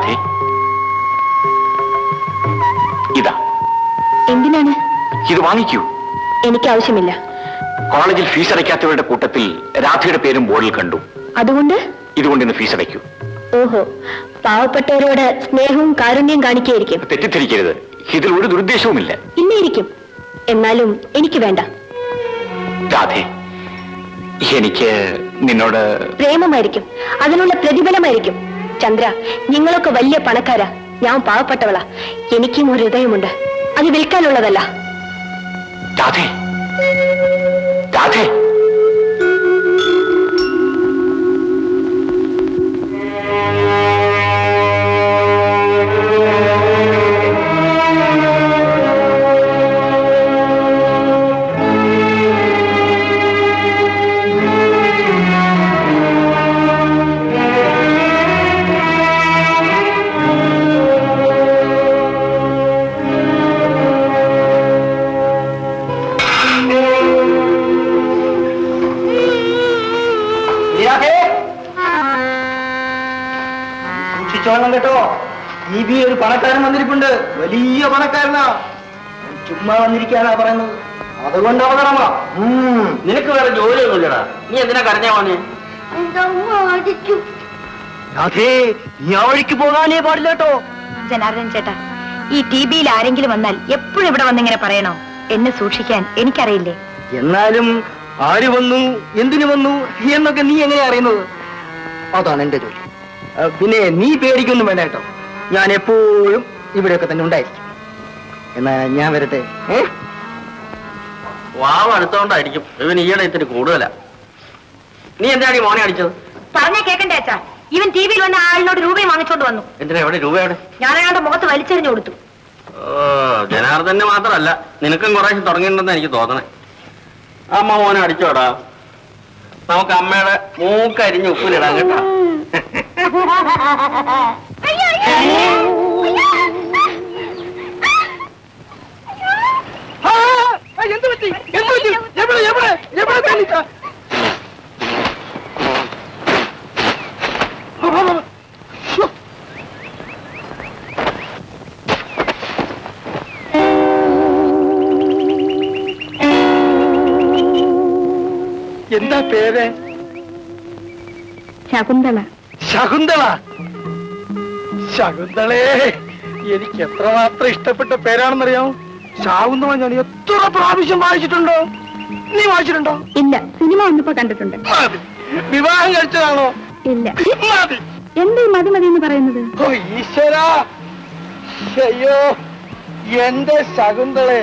രാധേ, ഇതാ. എന്തിനാണ് ഇത്? വാങ്ങിക്കൂ. എനിക്ക് ആവശ്യമില്ല. കോളേജിൽ ഫീസ് അടയ്ക്കാത്തവരുടെ കൂട്ടത്തിൽ രാധയുടെ പേരും ബോർഡിൽ കണ്ടു. അതുകൊണ്ട് ഇതുകൊണ്ട് ഇന്ന് ഫീസ് അടയ്ക്കൂ. ഓഹോ, പാവപ്പെട്ടവരോട് സ്നേഹവും കാരുണ്യം കാണിക്കായിരിക്കും. തെറ്റിദ്ധരിക്കരുത്, ഇതിൽ ഒരു ദുരുദ്ദേശവുമില്ല. ഇല്ലായിരിക്കും. എന്നാലും എനിക്ക് വേണ്ട. രാധേ, എനിക്ക് നിന്നോട് പ്രേമമായിരിക്കും, അതിനുള്ള പ്രതിഫലമായിരിക്കും. ചന്ദ്ര, നിങ്ങളൊക്കെ വലിയ പണക്കാരാ, ഞാൻ പാവപ്പെട്ടവളാ. എനിക്കും ഒരു ഹൃദയമുണ്ട്, അത് വിൽക്കാനുള്ളതല്ല. രാധേ, രാധേ, കേട്ടോ. ഈ ബി ഒരു പണക്കാരൻ വന്നിരിപ്പുണ്ട്, വലിയ പണക്കാരനാ. ചുമ്മാ വന്നിരിക്കാനാ പറയുന്നത്, അതുകൊണ്ട് അവതരമാ. നിനക്ക് വേറെ ജോലിയൊന്നുമില്ലടാ, നീ എന്തിനാ കരഞ്ഞാ വന്നേ? അതെ, നീ ആ വഴിക്ക് പോകാനേ പാടില്ല കേട്ടോ. ജനാർദ്ദൻ ചേട്ടാ, ഈ ടി വിയിൽ ആരെങ്കിലും വന്നാൽ എപ്പോഴും ഇവിടെ വന്നിങ്ങനെ പറയണോ? എന്നെ സൂക്ഷിക്കാൻ എനിക്കറിയില്ലേ. എന്നാലും ആര് വന്നു, എന്തിനു വന്നു എന്നൊക്കെ നീ എങ്ങനെയാ അറിയുന്നത്? അതാണ് എന്റെ ജോലി. പിന്നെ നീ പേടിക്കൊന്നും വേണ്ട കേട്ടോ, ഞാൻ എപ്പോഴും ഇവിടെയൊക്കെ തന്നെ ഉണ്ടായിരിക്കും. എന്നാ ഞാൻ വരട്ടെ. വാവ് അടുത്തോണ്ടായിരിക്കും, ഇവൻ ഈയിടെ ഇത്തിരി കൂടുതലാ. നീ എന്താണ് ഈ മോനെ അടിച്ചത്? പറഞ്ഞാ കേക്കണ്ടേ അച്ഛാ? ഇവൻ ടി വിയിൽ വന്ന ആളിനോട് രൂപയും വാങ്ങിച്ചോണ്ട് വന്നു. എന്തിനാ? എവിടെ രൂപ? എവിടെ? ഞാൻ അയാളുടെ മുഖത്ത് വലിച്ചെറിഞ്ഞു കൊടുത്തു. ജനാർദ്ദന് മാത്രമല്ല, നിനക്കും കുറേശ്ശെ തുടങ്ങിയിട്ടുണ്ടെന്ന് എനിക്ക് തോന്നണേ. അമ്മ മോനെ അടിച്ചോടാ, നമുക്ക് അമ്മയുടെ മൂക്കരിഞ്ഞ് ഉപ്പിലിടാം കേട്ടോ. എന്ത് പറ്റി? എന്താ പേര്? ശകുന്തള. ശകുന്തള? ശകുന്തളേ, എനിക്ക് എത്രമാത്രം ഇഷ്ടപ്പെട്ട പേരാണെന്നറിയാമോ? ശകുന്തള ഞാൻ എത്ര പ്രാവശ്യം വായിച്ചിട്ടുണ്ടോ? നീ വായിച്ചിട്ടുണ്ടോ? ഇല്ല, സിനിമ വന്നപ്പോ കണ്ടിട്ടുണ്ട്. വിവാഹം കഴിച്ചതാണോ? ഇല്ല. മതി. എന്താ മതി മതി എന്ന് പറയുന്നത്? ഓ ഈശ്വരാ, അയ്യോ എന്റെ ശകുന്തളെ,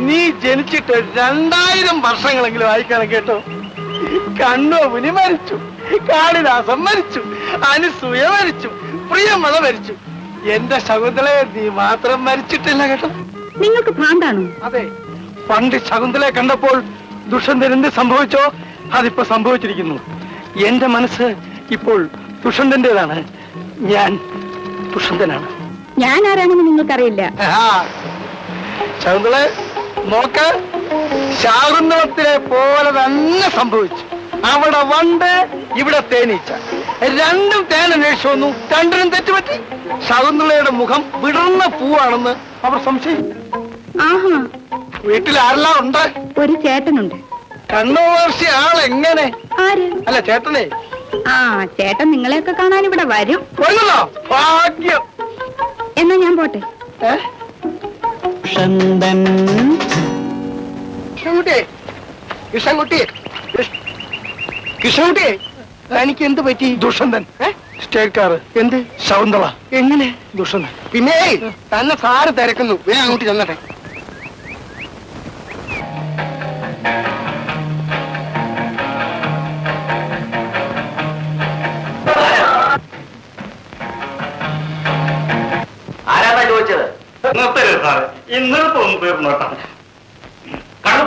നീ ജനിച്ചിട്ട് 2000 വർഷങ്ങളെങ്കിലും ആയിക്കാണ് കേട്ടോ. കണ്ണോമുനി മരിച്ചു, കാളിദാസൻ മരിച്ചു, അനുസൂയ മരിച്ചു, പ്രിയമത മരിച്ചു. എന്റെ ശകുന്തളെ നീ മാത്രം മരിച്ചിട്ടില്ല കേട്ടോ. നിങ്ങൾക്ക് ഭ്രാന്താണോ? അതെ, പണ്ട് ശകുന്തളയെ കണ്ടപ്പോൾ ദുഷ്യന്തൻ എന്ത് സംഭവിച്ചോ അതിപ്പോ സംഭവിച്ചിരിക്കുന്നു. എന്റെ മനസ്സ് ഇപ്പോൾ ദുഷ്യന്തന്റേതാണ്. ഞാൻ ദുഷ്യന്തനാണ്. ഞാൻ ആരാണെന്ന് നിങ്ങൾക്കറിയില്ല. ശകുന്തളെ നോക്ക്, ശാകുന്തളത്തിലെ പോലെ തന്നെ സംഭവിച്ചു. അവിടെ വണ്ട്, ഇവിടെ തേനീച്ച, രണ്ടും തേൻ അന്വേഷിച്ചു വന്നു, രണ്ടിനും തെറ്റുപറ്റി. ശകുന്തളയുടെ മുഖം വിടർന്ന പൂവാണെന്ന് അവർ സംശയിച്ചു. ആഹാ, വീട്ടിൽ ആരെല്ലാം ഉണ്ട്? ഒരു ചേട്ടനുണ്ട്. കണ്ണുവർഷി ആളെങ്ങനെ? ആര്? അല്ല ചേട്ടനെ. ആ, ചേട്ടൻ നിങ്ങളെയൊക്കെ കാണാൻ ഇവിടെ വരും. വരുന്നോ? ഭാഗ്യം. എന്നാ ഞാൻ പോട്ടെ. കൃഷ്ണൻകുട്ടി, കൃഷ്ണൻകുട്ടി, തനിക്ക് എന്ത് പറ്റി? Dushyanthan state car. എന്ത്? ശകുന്തള. എങ്ങനെ? ദുഷ്യന്തൻ. പിന്നെ തന്നെ സാറ് തിരക്കുന്നു, വേഗം അങ്ങോട്ട് ചെന്നട്ടെ. ആരാ ചോദിച്ചത്? ഇന്നലത്തെ ഒന്ന് തീർന്നോട്ടെ. കണ്ണു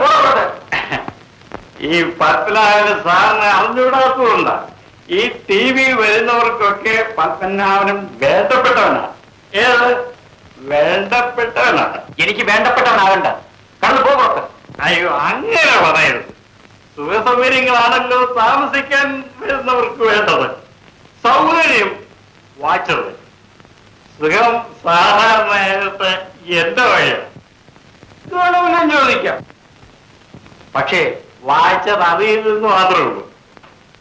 ഈ പത്മനാഭന് സാറിന് അറിഞ്ഞുകൂടാത്തതുകൊണ്ടാ. ഈ ടി വി വരുന്നവർക്കൊക്കെ പത്മനാഭനും വേണ്ടപ്പെട്ടവനാണ്. ഏത്? വേണ്ടപ്പെട്ടവനാണ്. എനിക്ക് വേണ്ടപ്പെട്ടവനാകണ്ട. കണ്ണു പോകട്ടെ. അയ്യോ, അങ്ങനെ പറയരുത്. സുഖസൗകര്യങ്ങളാണല്ലോ താമസിക്കാൻ വരുന്നവർക്ക് വേണ്ടത്. സൗകര്യം വാച്ചത്, സുഖം സാധാരണ എന്റെ വഴിയ ഞാൻ ചോദിക്കാം. പക്ഷേ വായിച്ചത് അറിയില്ലെന്ന് മാത്രമേ ഉള്ളൂ.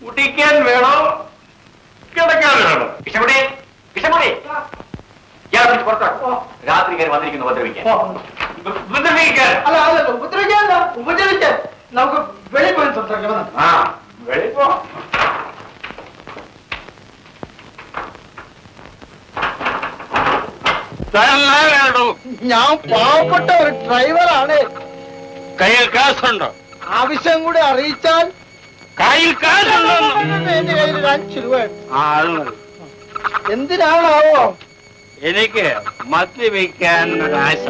കുടിക്കാൻ വേണോ കിടക്കാൻ വേണോ? ഇഷ്ടപ്പെടേ ഇഷ്ടപ്പെടേ ഞാൻ വിളിച്ച് പുറത്താക്കും. രാത്രി കയറി വന്നിരിക്കുന്നു ഉപദ്രവിക്കാൻ. ഉപദ്രവിക്കാൻ. അല്ല അല്ല ഉപദ്രവിക്കാനല്ല, ഉപദ്രവിക്കാൻ. നമുക്ക് വെളിയിൽ പോയി സംസാരിക്കാം. ആ വെളിപ്പോ വേണ്ടു. ഞാൻ പാവപ്പെട്ട ഒരു ഡ്രൈവറാണ്. കയ്യിൽ കാശുണ്ടോ? ആവശ്യം കൂടി അറിയിച്ചാൽ കയ്യിൽ കാശുണ്ടോ? എന്റെ കയ്യിൽ ഒരു 5 രൂപ. ആ അത് മതി. എന്തിനാണാവോ? എനിക്ക് മദ്യപിക്കാൻ ആശ.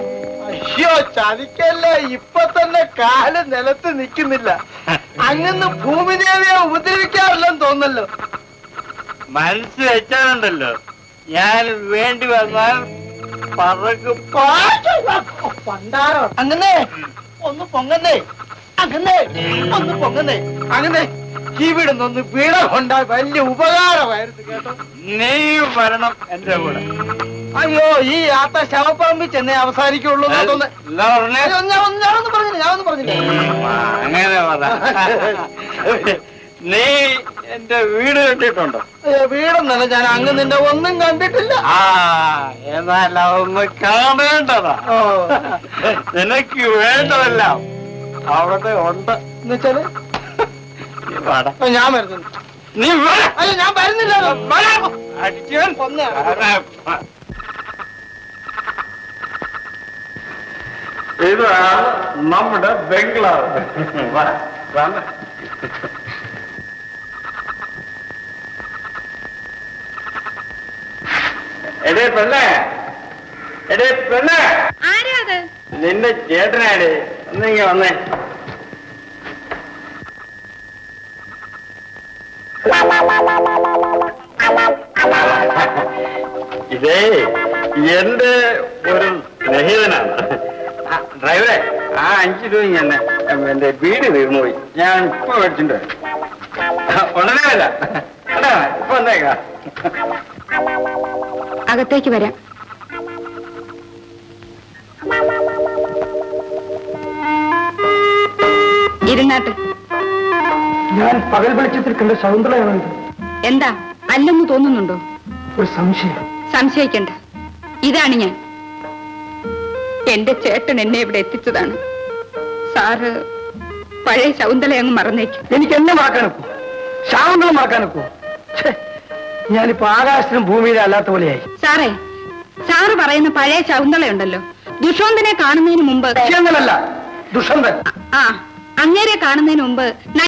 അയ്യോ ചതിക്കല്ലേ, ഇപ്പൊ തന്നെ കാല് നിലത്ത് നിൽക്കുന്നില്ല. അങ്ങനെ ഭൂമിദേവിയെ ഉപദ്രവിക്കാറില്ലെന്ന് തോന്നല്ലോ. മനസ്സ് വെച്ചാലുണ്ടല്ലോ, ഞാൻ വേണ്ടി വന്നാൽ പറക്കും. പണ്ടാരോ അങ്ങനെ ഒന്ന് പൊങ്ങന്നേ, അങ്ങനെ ഒന്ന് പൊങ്ങന്നേ, അങ്ങനെ ഇവിടുന്നൊന്ന് വീട കൊണ്ടാൽ വലിയ ഉപകാരമായിരുന്നു കേട്ടോ. നീ വരണം എന്റെ കൂടെ. അയ്യോ ഈ യാത്ര ശവപ്പറമ്പിൽ ചെന്നേ അവസാനിക്കുള്ളൂ എന്നാ തോന്നുന്നേ. എന്താ പറഞ്ഞേ? അയ്യോ, ഞാനൊന്നും പറഞ്ഞില്ല. അങ്ങനെ പറ. നീ എന്റെ വീട് കണ്ടിട്ടുണ്ടോ? വീടൊന്നല്ല, ഞാൻ അങ്ങ് നിന്റെ ഒന്നും കണ്ടിട്ടില്ല. ആ എന്നാൽ അതൊന്ന് കാണേണ്ടതാ. ഓ നിനക്ക് വേണ്ടതെല്ലാം അവിടെ ഉണ്ട്. എന്നുവെച്ചാല് നീ വാടാ. ഞാൻ വരുന്നു. നീ വാ. അയ്യോ ഞാൻ വരുന്നില്ല. അടിച്ചവൻ കൊന്നേ. ഇതാണ് നമ്മുടെ ബംഗ്ലാവ്. വാ, വാ. എടേ പെണ്ണേ, എടേ പെണ്ണേ, ആരാ അത്? നിന്റെ ചേട്ടനാടേ, ഒന്നിങ്ങ വന്നേ. ഇതേ എന്റെ ഒരു സ്നേഹിതനാണ്. ഡ്രൈവറെ, ആ 5 രൂപ എന്നെ എന്റെ വീട് തീർന്നുപോയി. ഞാൻ ഇപ്പൊ മേടിച്ചിട്ടുണ്ട്. ഉടനെ അല്ല കേട്ടാ, ഇപ്പൊ വന്നേക്കാ. അകത്തേക്ക് വരാം. ഇരുന്നാട്ട്. ഞാൻ പകൽ വെളിച്ചത്തിൽ കണ്ട ശകുന്തളയാണത്. എന്താ അല്ലെന്ന് തോന്നുന്നുണ്ടോ? ഒരു സംശയം. സംശയിക്കണ്ട, ഇതാണ് ഞാൻ. എന്റെ ചേട്ടൻ എന്നെ ഇവിടെ എത്തിച്ചതാണ്. സാറ് പഴയ ശകുന്തള അങ്ങ് മറന്നേക്കും. എനിക്ക് എന്നെ മറക്കാനൊക്കോ? ശകുന്തള മറക്കാനൊക്കോ? ഞാനിപ്പോ ആകാശത്തിനും ഭൂമിയിലും അല്ലാത്ത പോലെയായി. സാറേ, സാറ് പറയുന്ന പഴയ ശകുന്തളയുണ്ടല്ലോ, ദുഷ്യന്തനെ കാണുന്നതിന് മുമ്പ് ദുഷ്യന്തനല്ല, ദുഷ്യന്തൻ. ആ അങ്ങേരെ കാണുന്നതിന് മുമ്പ്